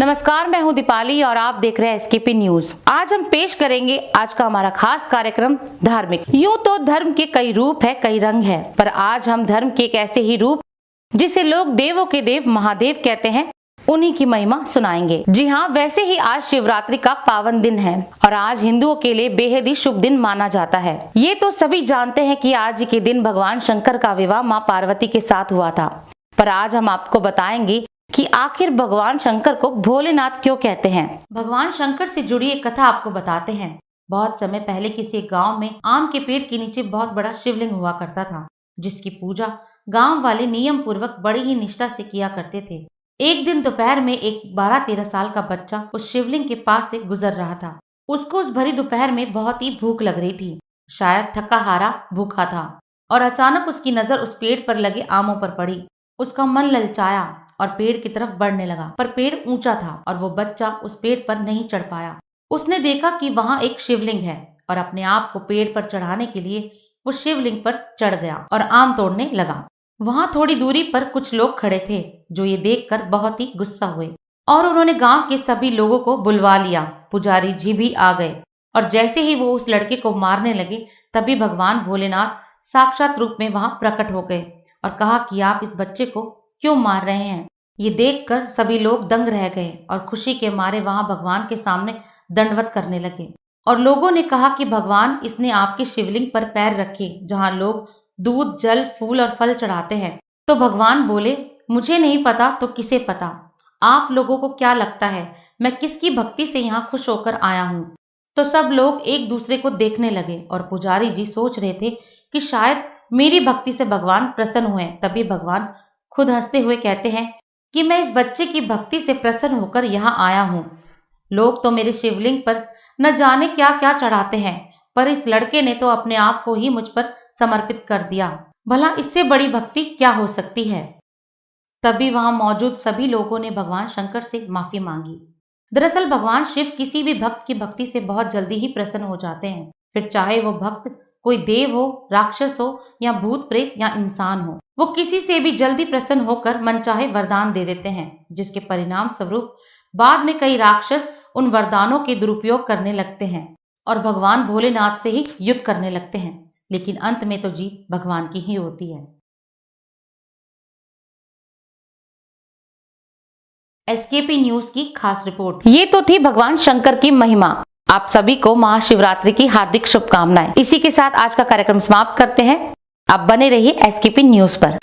नमस्कार, मैं हूं दीपाली और आप देख रहे हैं एसकेपी न्यूज। आज हम पेश करेंगे आज का हमारा खास कार्यक्रम धार्मिक। यूं तो धर्म के कई रूप है, कई रंग है, पर आज हम धर्म के एक ऐसे ही रूप जिसे लोग देवों के देव महादेव कहते हैं, उन्हीं की महिमा सुनाएंगे। जी हाँ, वैसे ही आज शिवरात्रि का पावन दिन है और आज हिंदुओं के लिए बेहद ही शुभ दिन माना जाता है। ये तो सभी जानते हैं कि आज के दिन भगवान शंकर का विवाह माँ पार्वती के साथ हुआ था, पर आज हम आपको बताएंगे कि आखिर भगवान शंकर को भोलेनाथ क्यों कहते हैं। भगवान शंकर से जुड़ी एक कथा आपको बताते हैं। बहुत समय पहले किसी एक गांव में आम के पेड़ के नीचे बहुत बड़ा शिवलिंग हुआ करता था, जिसकी पूजा गांव वाले नियम पूर्वक बड़ी ही निष्ठा से किया करते थे। एक दिन दोपहर में एक 12-13 साल का बच्चा उस शिवलिंग के पास से गुजर रहा था। उसको उस भरी दोपहर में बहुत ही भूख लग रही थी, शायद थका हारा भूखा था, और अचानक उसकी नजर उस पेड़ पर लगे आमों पर पड़ी। उसका मन ललचाया और पेड़ की तरफ बढ़ने लगा, पर पेड़ ऊंचा था और वो बच्चा उस पेड़ पर नहीं चढ़ पाया। उसने देखा कि वहां एक शिवलिंग है और अपने आप को पेड़ पर चढ़ाने के लिए वो शिवलिंग पर चढ़ गया और आम तोड़ने लगा। वहां थोड़ी दूरी पर कुछ लोग खड़े थे, जो ये देखकर बहुत ही गुस्सा हुए और उन्होंने गांव के सभी लोगों को बुलवा लिया। पुजारी जी भी आ गए और जैसे ही वो उस लड़के को मारने लगे, तभी भगवान भोलेनाथ साक्षात रूप में वहां प्रकट हो गए और कहा कि आप इस बच्चे को क्यों मार रहे हैं। ये देखकर सभी लोग दंग रह गए और खुशी के मारे वहां भगवान के सामने दंडवत करने लगे। और लोगों ने कहा कि भगवान, इसने आपके शिवलिंग पर पैर रखे जहां लोग दूध, जल, फूल और फल चढ़ाते हैं। तो भगवान बोले, मुझे नहीं पता तो किसे पता। आप लोगों को क्या लगता है मैं किसकी भक्ति से यहाँ खुश होकर आया हूँ। तो सब लोग एक दूसरे को देखने लगे और पुजारी जी सोच रहे थे कि शायद मेरी भक्ति से भगवान प्रसन्न हुए। तभी भगवान खुद हंसते हुए कहते हैं कि मैं इस बच्चे की भक्ति से प्रसन्न होकर यहाँ आया हूँ। लोग तो मेरे शिवलिंग पर न जाने क्या क्या चढ़ाते हैं, पर इस लड़के ने तो अपने आप को ही मुझ पर समर्पित कर दिया। भला इससे बड़ी भक्ति क्या हो सकती है। तभी वहां मौजूद सभी लोगों ने भगवान शंकर से माफी मांगी। दरअसल भगवान शिव किसी भी भक्त की भक्ति से बहुत जल्दी ही प्रसन्न हो जाते हैं, फिर चाहे वो भक्त कोई देव हो, राक्षस हो या भूत प्रेत या इंसान हो। वो किसी से भी जल्दी प्रसन्न होकर मनचाहे वरदान दे देते हैं, जिसके परिणाम स्वरूप बाद में कई राक्षस उन वरदानों के दुरुपयोग करने लगते हैं और भगवान भोलेनाथ से ही युद्ध करने लगते हैं, लेकिन अंत में तो जीत भगवान की ही होती है। एसकेपी न्यूज की खास रिपोर्ट। ये तो थी भगवान शंकर की महिमा। आप सभी को महाशिवरात्रि की हार्दिक शुभकामनाएं। इसी के साथ आज का कार्यक्रम समाप्त करते हैं। आप बने रहिए एसकेपी न्यूज पर।